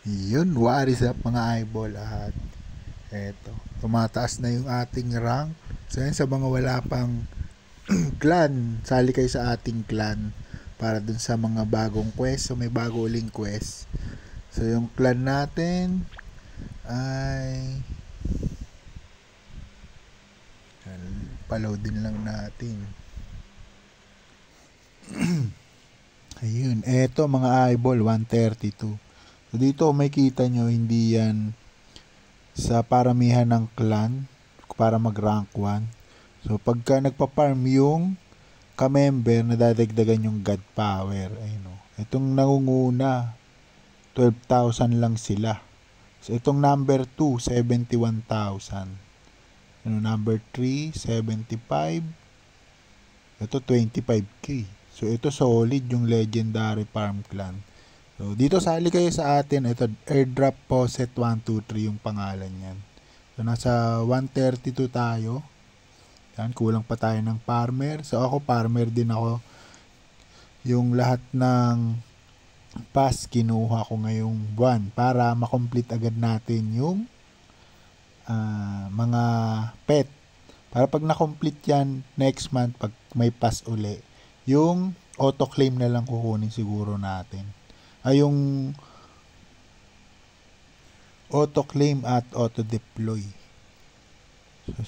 Yun, what is up mga eyeball at eto, tumataas na yung ating rank. So yun, sa mga wala pang clan, sali kayo sa ating clan para dun sa mga bagong quest. So may bago uling quest. So yung clan natin ay palaw din lang natin. Ayun, eto mga eyeball 132. So dito may kita nyo, hindi yan sa paramihan ng clan para mag rank 1. So pagka nagpa-farm yung ka-member, nadadagdagan yung god power. Ayun, itong nangunguna 12,000 lang sila. So itong number 2 71,000. Number 3 75. Ito 25k. So ito solid yung legendary farm clan. So dito sali kayo sa atin. Ito airdrop poset 123 yung pangalan niyan. So nasa 132 tayo. Yan, kulang pa tayo ng farmer. So ako farmer din ako. Yung lahat ng pass kinuha ko ngayong buwan para makomplete agad natin yung mga pet. Para pag na-complete yan next month, pag may pass uli, yung auto-claim na lang kukunin siguro natin. Ay yung auto-claim at auto-deploy. So,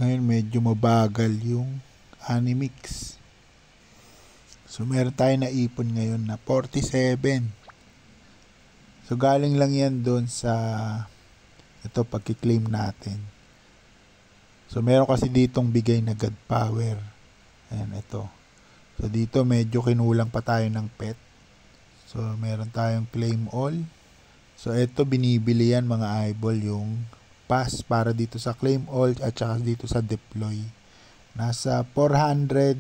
ngayon medyo mabagal yung Animix. So meron tayo na ipon ngayon na 47. So galing lang yan doon sa ito pagki-claim natin. So meron kasi ditong bigay na god power. Ayan, ito. So dito medyo kinulang pa tayo ng pet. So meron tayong claim all. So ito binibili yan mga eyeball, yung pass para dito sa claim all at saka dito sa deploy. Nasa 450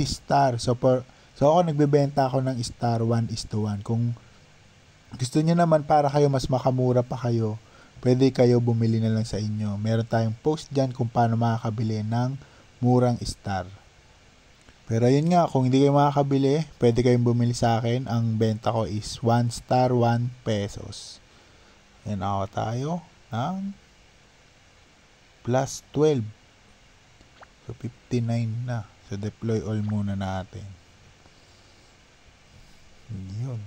star. So ako nagbebenta ako ng star 1:1. Kung gusto niyo naman para kayo mas makamura pa kayo, pwede kayo bumili na lang sa inyo. Meron tayong post dyan kung paano makakabili ng murang star. Pero yun nga, kung hindi kayo makakabili, pwede kayong bumili sa akin. Ang benta ko is 1 star 1 pesos. Yan ako tayo ng plus 12. So 59 na. So deploy all muna natin. Yun.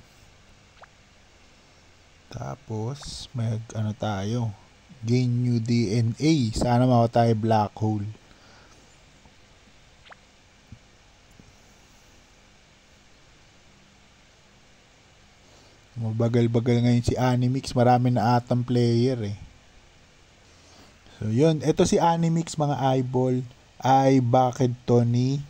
Tapos, tayo. Gain new DNA. Sana mako tayo black hole. Mabagal-bagal ngayon si Animix. Marami na atang player eh. So, yun. Ito si Animix mga eyeball ay bakit to ni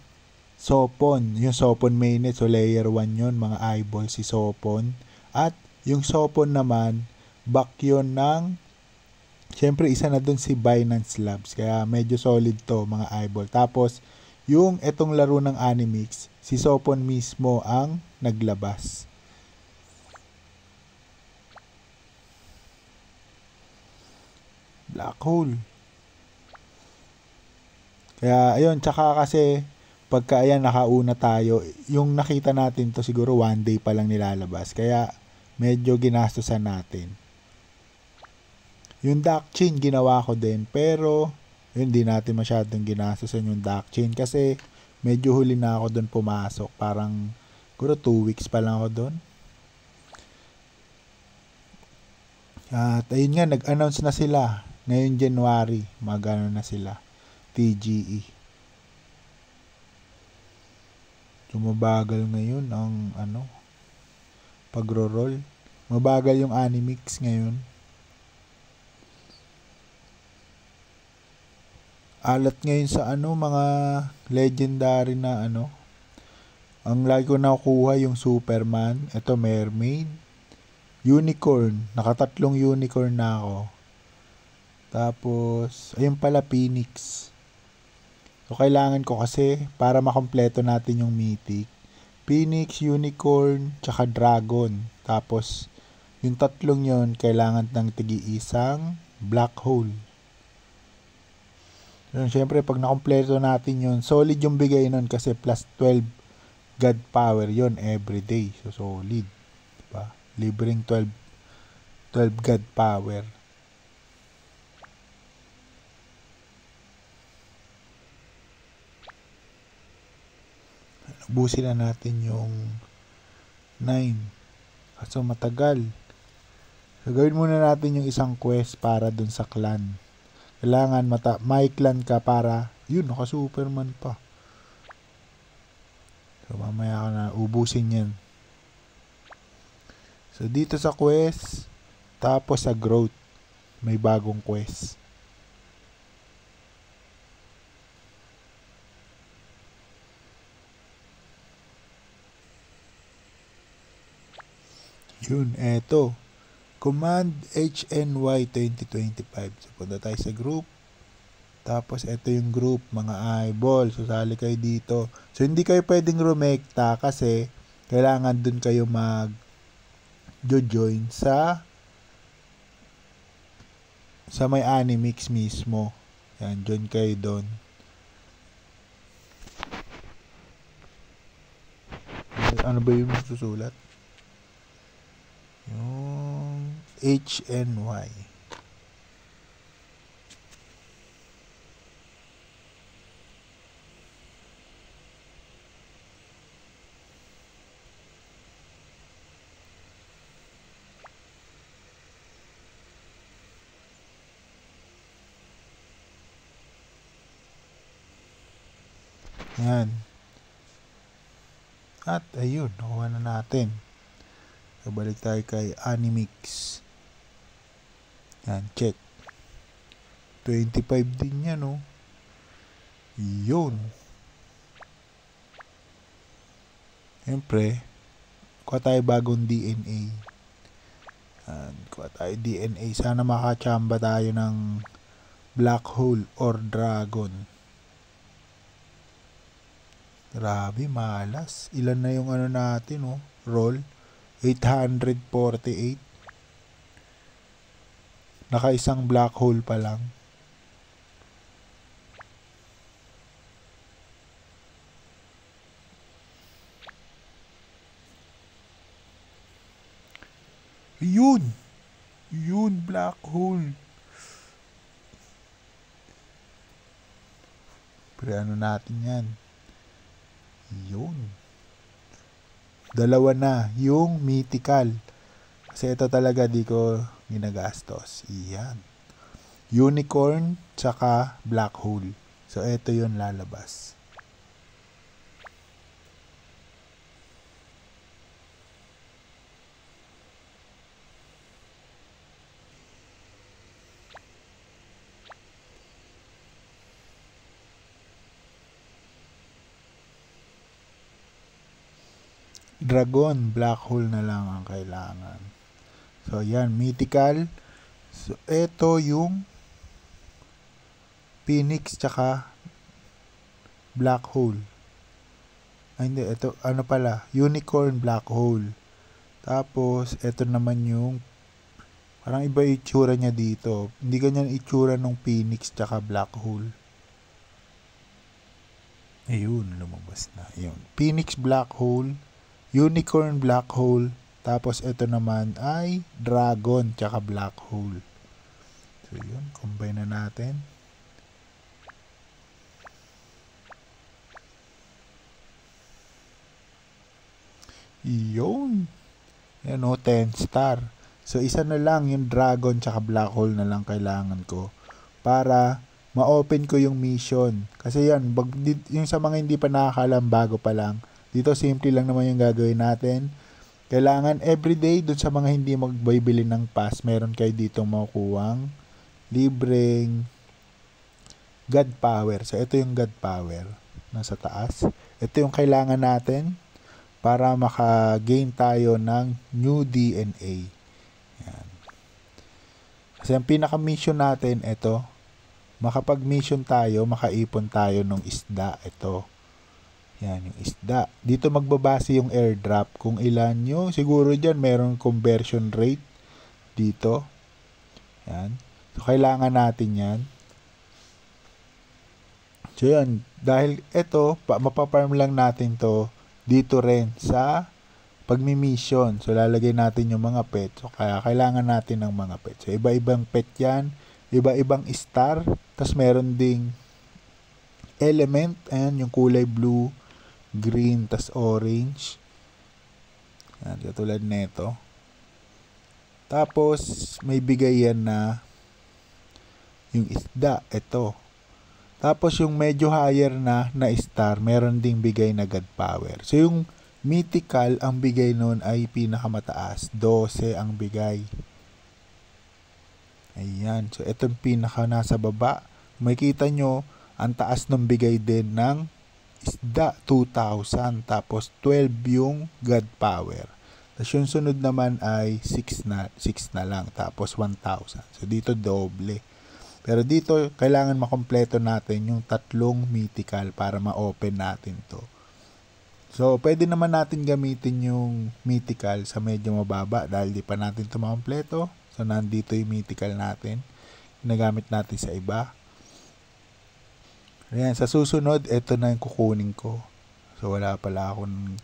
Sopon. Yung Sopon mainnet. So, layer 1 yun mga eyeball si Sopon. At yung Sopon naman, back yun ng, syempre isa na dun si Binance Labs. Kaya medyo solid to mga eyeball. Tapos, yung etong laro ng Animix, si Sopon mismo ang naglabas. Black hole. Kaya, ayun, tsaka kasi, pagka ayan nakauna tayo, yung nakita natin to siguro 1 day pa lang nilalabas. Kaya, medyo ginastosan natin. Yung duck chain ginawa ko din, pero yun di natin masyadong ginastosan yung duck chain kasi medyo huli na ako doon pumasok. Parang siguro 2 weeks pa lang ako doon. At ayun nga, nag-announce na sila ngayon January, magano na sila TGE. Tumabagal ngayon ang pagro-roll. Mabagal yung Animix ngayon. Alat ngayon sa mga legendary na Ang lagi ko nakukuha yung Superman, ito Mermaid, Unicorn, nakatatlong unicorn na ako. Tapos ayun pala Phoenix. So kailangan ko kasi para makompleto natin yung mythic, Phoenix, Unicorn, tsaka Dragon. Tapos, yung tatlong yon kailangan ng tigi-isang black hole. Yun, syempre, pag nakompleto natin yun, solid yung bigay nun kasi plus 12 God power yon everyday. So, solid. Diba? Libreng 12 God power. Ubusin na natin yung 9. Kaso matagal. So, gawin muna natin yung isang quest para dun sa clan. Kailangan may clan ka para, yun, naka-superman pa. So, mamaya ka na ubusin yan. So, dito sa quest, tapos sa growth, may bagong quest. Yun, eto. Command HNY 2025. So, punta tayo sa group. Tapos, ito yung group, mga eyeball. So, sali kayo dito. So, hindi kayo pwedeng rumekta kasi kailangan dun kayo mag-join sa may Animix mismo. Yan, join kayo dun. Ano ba yung susulat? Yung HNY. Yan. At ayun, nakuha na natin. So, balik tayo kay Animix. Yan, check. 25 din yan, no? Yun. Siyempre, kuha tayo bagong DNA. Yan, kuha tayo DNA. Sana makachamba tayo ng black hole or dragon. Grabe, malas. Ilan na yung ano natin, no? Roll. 848. Naka-isang black hole pa lang. Yun! Yun, black hole. Pero ano natin yan? Yun. Dalawa na. Yung mythical. Kasi ito talaga di ko ginagastos. Iyan. Unicorn tsaka black hole. So, ito yun lalabas. Dragon, black hole na lang ang kailangan. So, yan, mythical. So, ito yung Phoenix tsaka black hole. Ay, hindi, ito, ano pala, unicorn, black hole. Tapos, ito naman yung, parang iba itsura niya dito. Hindi ganyan itsura ng Phoenix tsaka black hole. Ayun, lumabas na. Ayun, Phoenix, black hole. Unicorn, black hole. Tapos ito naman ay dragon tsaka black hole. So yun, combine na natin. Yun. Yan o, 10 star. So isa na lang yung dragon tsaka black hole na lang kailangan ko para ma-open ko yung mission. Kasi yan, yung sa mga hindi pa nakakalam, bago pa lang, dito simple lang naman yung gagawin natin. Kailangan everyday dun sa mga hindi magbibili ng pass, meron kayo dito makukuhang libreng God power. So ito yung God power nasa taas. Ito yung kailangan natin para maka-gain tayo ng new DNA. Yan. Kasi ang pinaka-mission natin ito, makapag-mission tayo, makaipon tayo ng isda. Ito. Yan, yung isda. Dito magbabase yung airdrop. Kung ilan nyo, siguro dyan merong conversion rate dito. Yan. So, kailangan natin yan. So, yan. Dahil ito, mapaparm lang natin to dito rin sa pagmi-mission. So, lalagay natin yung mga pet. So, kaya kailangan natin ng mga pet. So, iba-ibang pet yan. Iba-ibang star. Tapos, meron ding element. Ayan, yung kulay blue, green, tas orange. Ayan, katulad neto. Tapos, may bigay yan na yung isda. Ito. Tapos, yung medyo higher na star, meron ding bigay na God power. So, yung mythical, ang bigay nun ay pinakamataas. 12 ang bigay. Ayan. So, itong pinaka nasa baba. Makikita nyo, ang taas ng bigay din ng isda, 2,000. Tapos, 12 yung God power. Tapos, yung sunod naman ay 6 na lang. Tapos, 1,000. So, dito doble. Pero dito, kailangan makompleto natin yung 3 mythical para ma-open natin to. So, pwede naman natin gamitin yung mythical sa medyo mababa dahil di pa natin ito makompleto. So, nandito yung mythical natin. Ginagamit natin sa iba. Ayan, sa susunod, ito na yung kukunin ko. So, wala pala akong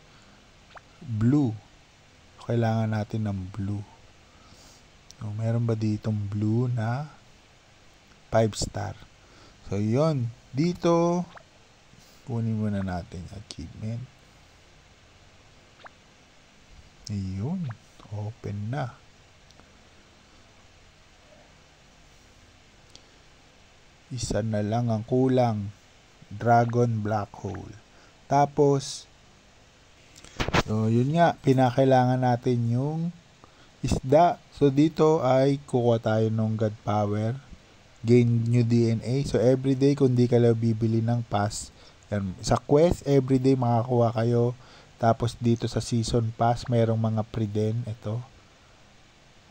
blue. Kailangan natin ng blue. So, meron ba ditong blue na 5 star? So, yun. Dito, kunin muna natin achievement. Ayun. Open na. Isa na lang ang kulang. Dragon Black Hole. Tapos, so, yun nga. Pinakailangan natin yung isda. So, dito ay kukuha tayo ng God Power. Gain new DNA. So, everyday, kung di ka lang bibili ng pass, yan. Sa quest, everyday makakuha kayo. Tapos dito sa season pass, mayroong mga free din. Ito.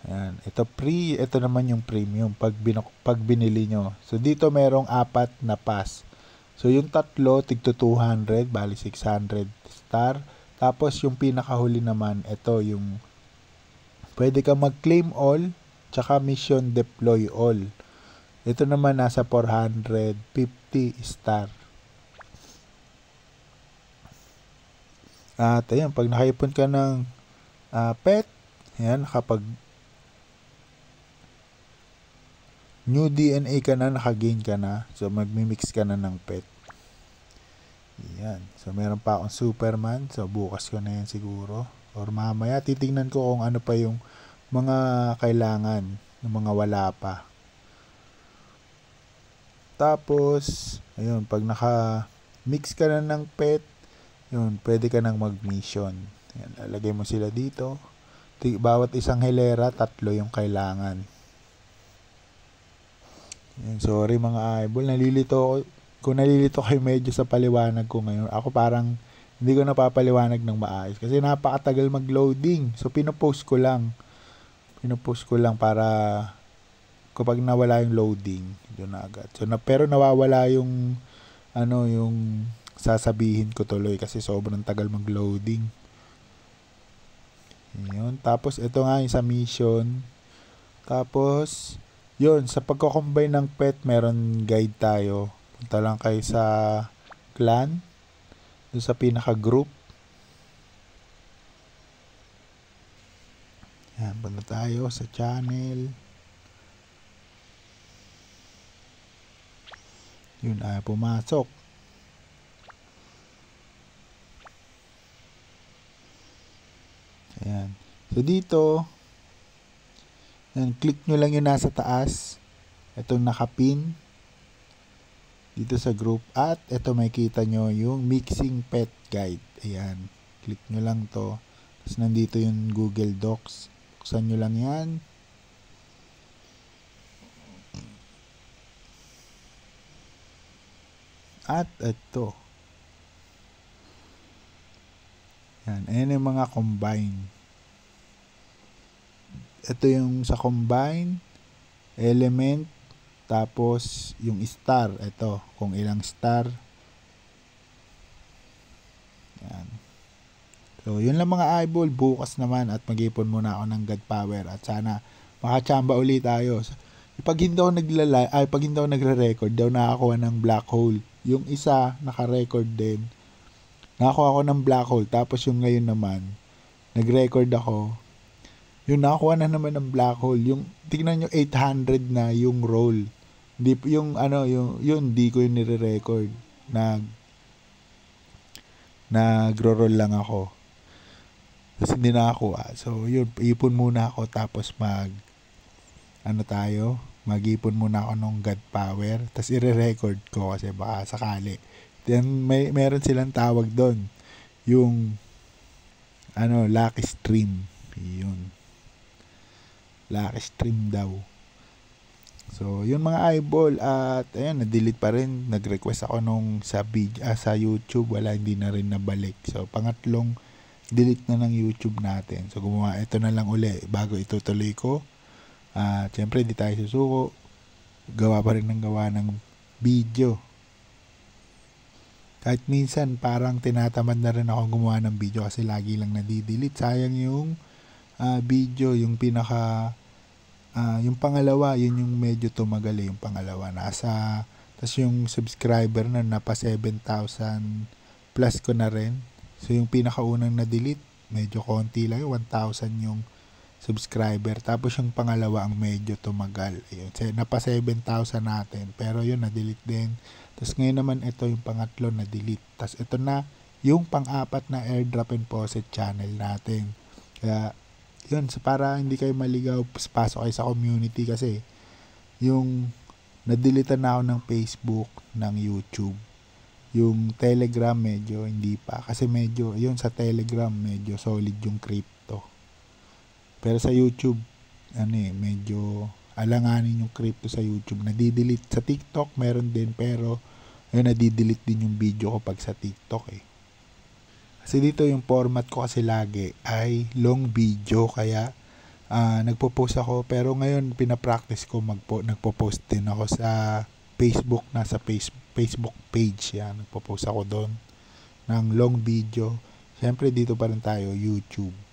Ayan. Ito free. Ito naman yung premium pag binili nyo. So dito mayroong 4 na pass. So yung tatlo, tigto 200. Bali 600 star. Tapos yung pinakahuli naman, ito yung pwede ka mag-claim all. Tsaka mission deploy all. Ito naman nasa 450 star. At ayan, pag nakaipon ka ng pet, ayan, kapag new DNA ka na, nakagain ka na, so magmimix ka na ng pet. Ayan. So meron pa akong Superman, so bukas ko na yan siguro. Or mamaya, titingnan ko kung ano pa yung mga kailangan, yung mga wala pa. Tapos, ayun, pag naka-mix ka na ng pet, yun, pwede ka nang mag-mission. Yan, lalagay mo sila dito. Bawat isang hilera, 3 yung kailangan. Yan, sorry mga eyeball, nalilito ako. Kung nalilito kayo medyo sa paliwanag ko ngayon, ako parang hindi ko napapaliwanag ng maayos. Kasi napakatagal mag-loading. So, pinopost ko lang. Para kapag nawala yung loading, yun na agad. So, pero nawawala yung yung sasabihin ko tuloy kasi sobrang tagal mag-loading. Yun. Tapos, ito nga yung sa mission. Tapos, yun, sa pagko-combine ng pet, meron guide tayo. Punta lang kayo sa clan. Doon sa pinaka-group. Yan, punta tayo sa channel. Yun, pumasok. Ayan. So, dito, yan, click nyo lang yung nasa taas. Itong nakapin. Dito sa group. At, ito makikita nyo yung mixing pet guide. Ayan. Click nyo lang to. Tapos, nandito yung Google Docs. Buksan nyo lang yan. At, ito. Yan. Ayan yung mga combine. Ito yung sa combine, element, tapos yung star. Ito, kung ilang star. Yan. So, yun lang mga eyeball. Bukas naman at mag-ipon muna ako ng God Power. At sana makachamba ulit tayo. Pag hindi ako nagre-record, daw nakakuha ng black hole. Yung isa, naka-record din. Nakakuha ako ng black hole. Tapos yung ngayon naman, nag-record ako, yung nakakuha na naman ng black hole, yung tignan nyo 800 na yung roll. Hindi yung yung di ko yung nire-record. Nagro-roll lang ako. Tapos hindi nakakuha. So yun, ipon muna ako tapos mag-ipon muna ako ng God power. Tapos i-record ko kasi baka sakali. Then meron silang tawag doon. Yung lucky stream. Yun. Lucky stream daw. So, yun mga eyeball at ayun, na-delete pa rin. Nag-request ako nung sa YouTube, hindi na rin nabalik. So, pangatlong delete na ng YouTube natin. So, gumawa ito na lang uli bago itutuloy ko. At syempre, di tayo susuko. Gawa pa rin ng video. Kahit minsan, parang tinatamad na rin ako gumawa ng video kasi lagi lang nadidelete. Sayang yung video, yung yung pangalawa, yun yung medyo tumagal yung pangalawa. Tas yung subscriber na napa 7,000 plus ko na rin. So yung pinakaunang na-delete, medyo konti lang, 1,000 yung subscriber. Tapos yung pangalawa ang medyo tumagal. Ayun, napa 7,000 natin. Pero yun, na-delete din. Tapos ngayon naman ito yung pangatlo na-delete. Tapos ito na yung pang-apat na airdrop and faucet channel natin. Kaya yun, para hindi kayo maligaw, pasok kayo sa community kasi yung na-delete na ako ng Facebook, ng YouTube. Yung Telegram medyo hindi pa. Kasi medyo, yun sa Telegram medyo solid yung crypto. Pero sa YouTube, medyo alanganin yung crypto sa YouTube. Nadidelete. Sa TikTok meron din pero ayun, nadidelete din yung video ko pag sa TikTok Kasi dito yung format ko kasi lagi ay long video kaya nagpo-post ako pero ngayon pina-practice ko nagpo-post din ako sa Facebook, nasa Facebook page yan. Nagpo-post ako doon ng long video. Siyempre dito pa rin tayo YouTube.